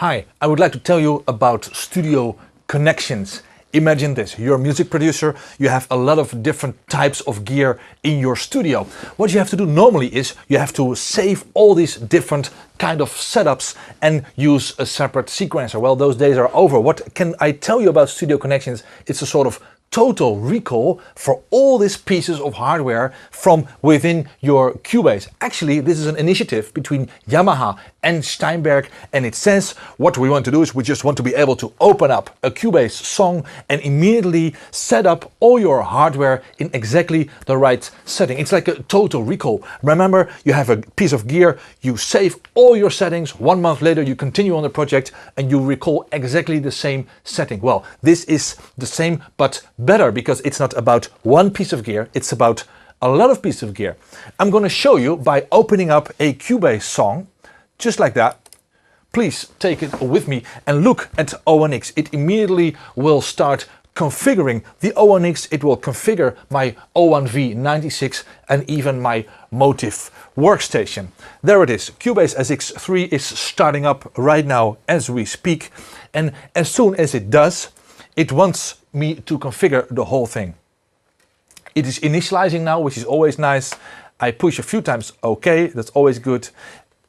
Hi, I would like to tell you about Studio Connections. Imagine this, you're a music producer, you have a lot of different types of gear in your studio. What you have to do normally is you have to save all these different kind of setups and use a separate sequencer. Well, those days are over. What can I tell you about Studio Connections? It's a sort of total recall for all these pieces of hardware from within your Cubase. Actually, this is an initiative between Yamaha and Steinberg, and it says what we want to do is we just want to be able to open up a Cubase song and immediately set up all your hardware in exactly the right setting. It's like a total recall. Remember, you have a piece of gear, you save all your settings, 1 month later you continue on the project and you recall exactly the same setting. Well, this is the same but better, because it's not about one piece of gear, it's about a lot of pieces of gear. I'm going to show you by opening up a Cubase song, just like that. Please take it with me and look at ONX. It immediately will start configuring the ONX. It will configure my O1V96 and even my Motif workstation. There it is. Cubase SX3 is starting up right now as we speak, and as soon as it does, it wants me to configure the whole thing. It is initializing now, which is always nice. I push a few times OK, that's always good.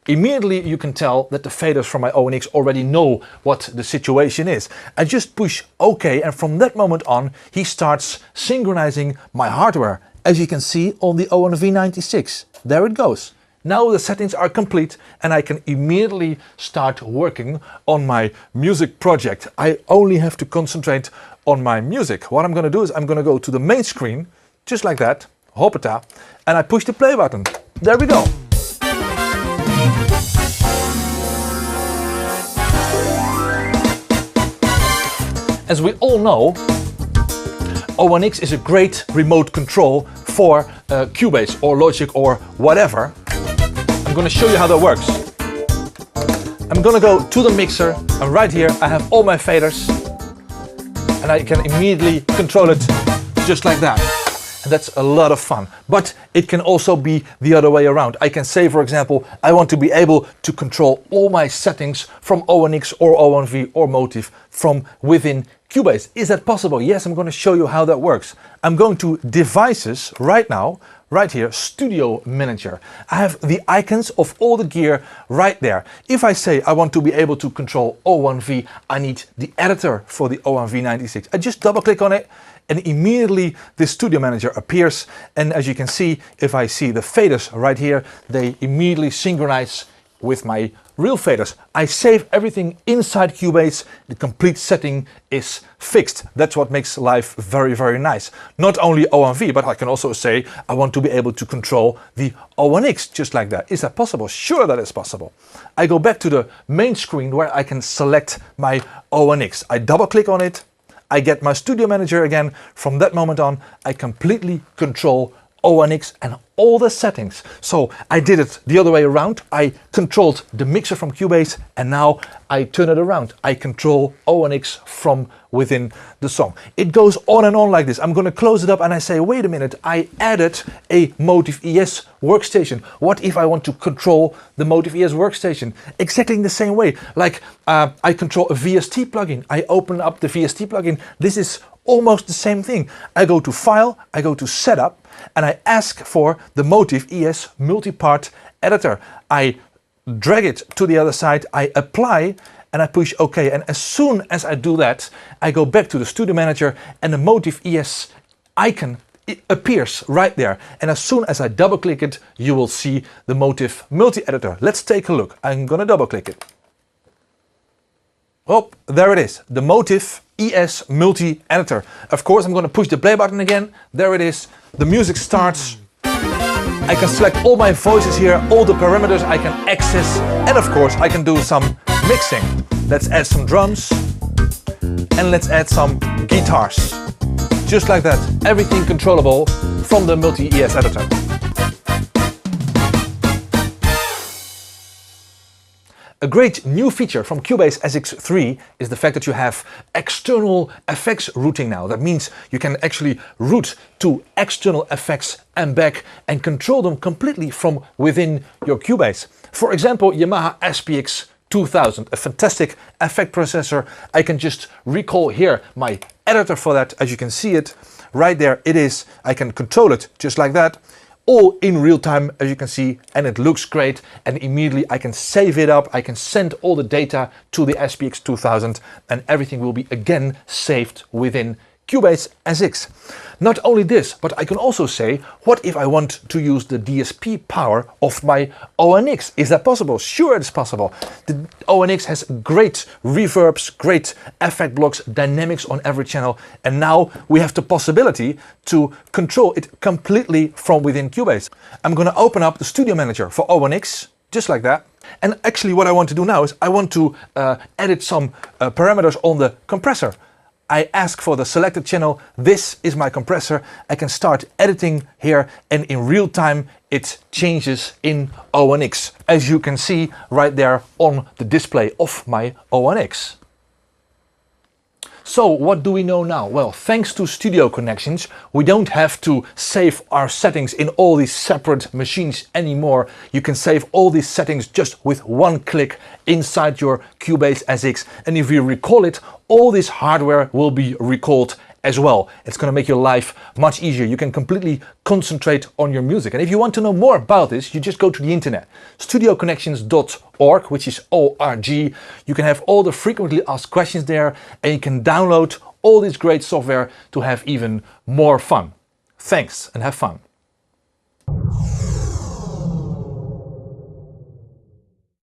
Immediately you can tell that the faders from my ONX already know what the situation is. I just push OK, and from that moment on he starts synchronizing my hardware, as you can see on the O1V96. There it goes. Now the settings are complete and I can immediately start working on my music project. I only have to concentrate on my music. What I'm going to do is I'm going to go to the main screen, just like that, hoppata, and I push the play button. There we go. As we all know, ONX is a great remote control for Cubase or Logic or whatever. I'm going to show you how that works. I'm going to go to the mixer, and right here I have all my faders and I can immediately control it just like that. And that's a lot of fun. But it can also be the other way around. I can say, for example, I want to be able to control all my settings from ONX or O1V or Motif from within Cubase. Is that possible? Yes, I'm going to show you how that works. I'm going to Devices right now, right here, Studio Manager. I have the icons of all the gear right there. If I say I want to be able to control O1V, I need the editor for the O1V96. I just double click on it and immediately the Studio Manager appears. And as you can see, if I see the faders right here, they immediately synchronize with my real faders. I save everything inside Cubase. The complete setting is fixed. That's what makes life very, very nice. Not only O1V, but I can also say I want to be able to control the ONX just like that. Is that possible? Sure, that is possible. I go back to the main screen where I can select my ONX. I double click on it. I get my Studio Manager again. From that moment on, I completely control ONX and all the settings. So I did it the other way around. I controlled the mixer from Cubase and now I turn it around. I control ONX from within the song. It goes on and on like this. I'm going to close it up and I say, wait a minute, I added a Motif ES workstation. What if I want to control the Motif ES workstation? Exactly in the same way. Like I control a VST plugin. I open up the VST plugin. This is almost the same thing. I go to File, I go to Setup, and I ask for the Motif ES multi-part editor. I drag it to the other side, I apply, and I push OK. And as soon as I do that, I go back to the Studio Manager and the Motif ES icon appears right there. And as soon as I double click it, you will see the Motif multi-editor. Let's take a look. I'm going to double click it. Oh, there it is, the Motif ES multi-editor. Of course, I'm going to push the play button again. There it is. The music starts. I can select all my voices here, all the parameters I can access, and of course I can do some mixing. Let's add some drums and let's add some guitars. Just like that, everything controllable from the multi-ES editor. A great new feature from Cubase SX3 is the fact that you have external effects routing now. That means you can actually route to external effects and back and control them completely from within your Cubase. For example, Yamaha SPX 2000, a fantastic effect processor. I can just recall here my editor for that. As you can see it right there, it is. I can control it just like that, all in real time, as you can see, and it looks great. And immediately I can save it up. I can send all the data to the SPX 2000 and everything will be again saved within Cubase SX. Not only this, but I can also say, what if I want to use the DSP power of my ONX? Is that possible? Sure, it's possible. The ONX has great reverbs, great effect blocks, dynamics on every channel, and now we have the possibility to control it completely from within Cubase. I'm going to open up the Studio Manager for ONX, just like that. And actually what I want to do now is I want to edit some parameters on the compressor. I ask for the selected channel, this is my compressor, I can start editing here and in real time it changes in ONX, as you can see right there on the display of my ONX. So what do we know now? Well, thanks to Studio Connections, we don't have to save our settings in all these separate machines anymore. You can save all these settings just with one click inside your Cubase SX. And if you recall it, all this hardware will be recalled as well. It's going to make your life much easier. You can completely concentrate on your music. And if you want to know more about this, you just go to the internet, studioconnections.org, which is ORG. You can have all the frequently asked questions there, and you can download all this great software to have even more fun. Thanks and have fun.